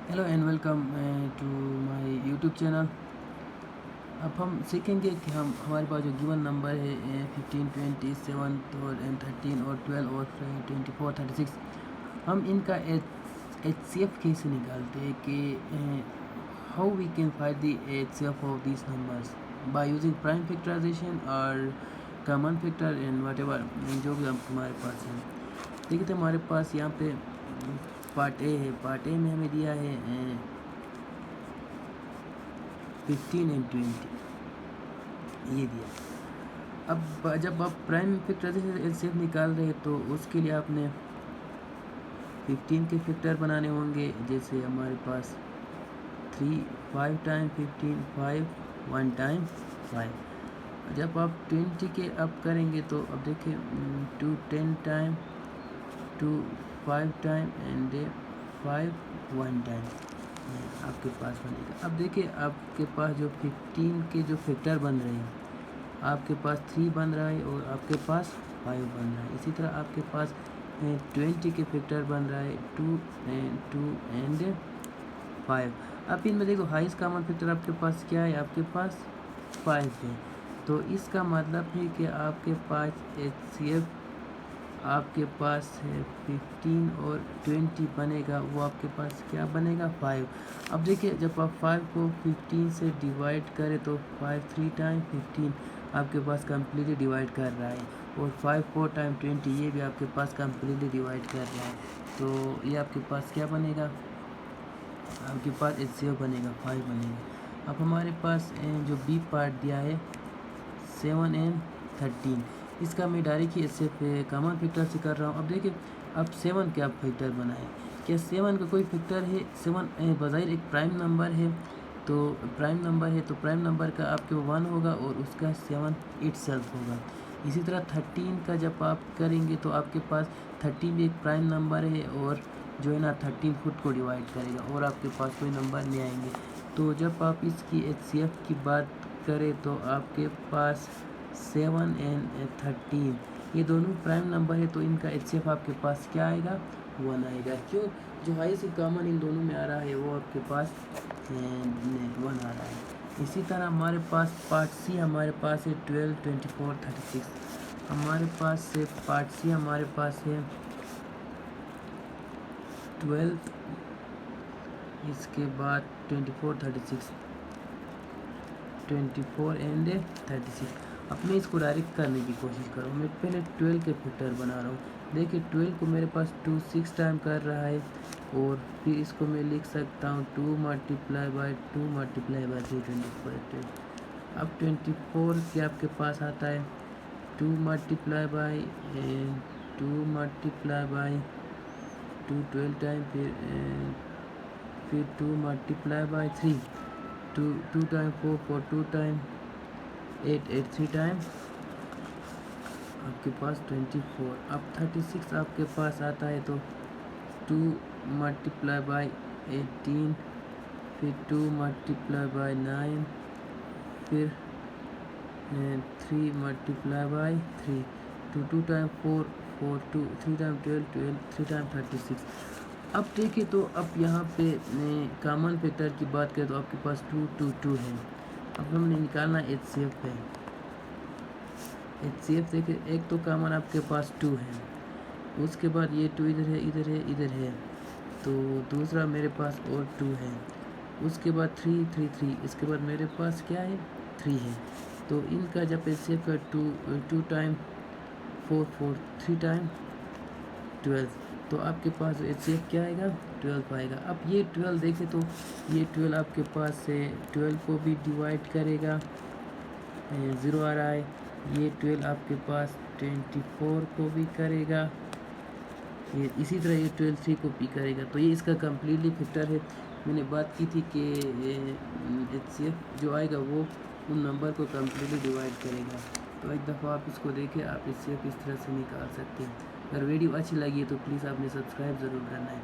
Hello and welcome to my YouTube channel. अब हम सीखेंगे कि हमारे पास जो गिवन नंबर है 15, 20, 7 और 13 और 12 और 24, 36, हम इनका HCF कैसे निकालते हैं कि how we can find the HCF of this numbers by using prime factorization और कॉमन फैक्टर एंड व्हाटएवर जो भी हमारे पास है। देखिए तो हमारे पास यहाँ पे पार्ट ए है। पार्ट ए में हमें दिया है 15 एंड 20 ये दिया। अब जब आप प्राइम फैक्टर से एलसीएम निकाल रहे हैं तो उसके लिए आपने 15 के फैक्टर बनाने होंगे। जैसे हमारे पास 3 5 टाइम 15 5 1 टाइम 5। जब आप 20 के अब करेंगे तो अब देखिए 2 10 टाइम 2 5 टाइम एंड 5 1 टाइम आपके पास बनेगा। अब देखिए आपके पास जो 15 के जो फैक्टर बन रहे हैं, आपके पास 3 बन रहा है और आपके पास 5 बन रहा है। इसी तरह आपके पास 20 के फैक्टर बन रहा है 2 एंड 5। अब इनमें देखो हाईएस्ट कॉमन फैक्टर आपके पास क्या है, आपके पास 5 है। तो इसका मतलब है कि आपके पास HCF आपके पास है 15 और 20 बनेगा, वो आपके पास क्या बनेगा 5। अब देखिए जब आप 5 को 15 से डिवाइड करें तो 5 3 टाइम 15 आपके पास कम्प्लीटली डिवाइड कर रहा है और 5 4 टाइम 20 ये भी आपके पास कम्प्लीटली डिवाइड कर रहा है। तो ये आपके पास क्या बनेगा, आपके पास HCF बनेगा 5 बनेगा। अब हमारे पास जो बी पार्ट दिया है 7 एंड 13, इसका मैं डायरेक्ट ही HCF कॉमन फैक्टर से कर रहा हूँ। अब देखिए अब 7 क्या फैक्टर बनाए, क्या 7 का कोई फैक्टर है? 7 बज़ाहिर एक प्राइम नंबर है, तो प्राइम नंबर है तो प्राइम नंबर का आपके 1 होगा और उसका 7 इटसेल्फ होगा। इसी तरह 13 का जब आप करेंगे तो आपके पास 13 भी एक प्राइम नंबर है और जो है ना 13 खुद को डिवाइड करेगा और आपके पास कोई नंबर नहीं आएंगे। तो जब आप इसकी HCF की बात करें तो आपके पास 7 एंड 13 ये दोनों प्राइम नंबर है, तो इनका HCF आपके पास क्या आएगा 1 आएगा। क्यों? जो हाईएस्ट कॉमन इन दोनों में आ रहा है वो आपके पास 1 आ रहा है। इसी तरह हमारे पास पार्ट सी हमारे पास है 12 24 36। हमारे पास से पार्ट सी हमारे पास है 12, इसके बाद 24 36 24 एंड 36। अब मैं इसको डायरेक्ट करने की कोशिश करूँ। मैं पहले 12 के फैक्टर बना रहा हूँ। देखिए 12 को मेरे पास 2 6 टाइम कर रहा है और फिर इसको मैं लिख सकता हूँ 2 मल्टीप्लाई बाई 2 मल्टीप्लाई बाई 3 24। अब 24 के आपके पास आता है 2 multiply by 2 multiply by 2 12 time, फिर 2 multiply by 3 2 time 4 4 2 time 8 8 3 time आपके पास 24। अब 36 आपके पास आता है तो 2 मल्टीप्लाई बाई 18, फिर 2 मल्टीप्लाई बाई 9, फिर 3 multiply by 3 2 time 4 4 2 3 time 12 12 3 time 36। अब देखिए तो अब यहाँ पे कॉमन फैक्टर की बात करें तो आपके पास 2 2 2 है। अब हमने निकालना HCF है। HCF देखिए एक तो कॉमन आपके पास 2 है, उसके बाद ये 2 इधर है इधर है इधर है, तो दूसरा मेरे पास और 2 है, उसके बाद 3 3 3, इसके बाद मेरे पास क्या है 3 है। तो इनका जब HCF का 2 टाइम 4 4 3 टाइम 12, तो आपके पास HCF क्या आएगा 12 आएगा। अब ये 12 देखें तो ये 12 आपके पास से 12 को भी डिवाइड करेगा, 0 आ रहा है। ये 12 आपके पास 24 को भी करेगा, ये इसी तरह ये 12 3 को भी करेगा। तो ये इसका कम्प्लीटली फैक्टर है। मैंने बात की थी कि HCF जो आएगा वो उन नंबर को कम्प्लीटली डिवाइड करेगा। तो एक दफ़ा आप इसको देखें, आप HCF इस तरह से निकाल सकते हैं। अगर वीडियो अच्छी लगी तो प्लीज़ आपने सब्सक्राइब ज़रूर करना है।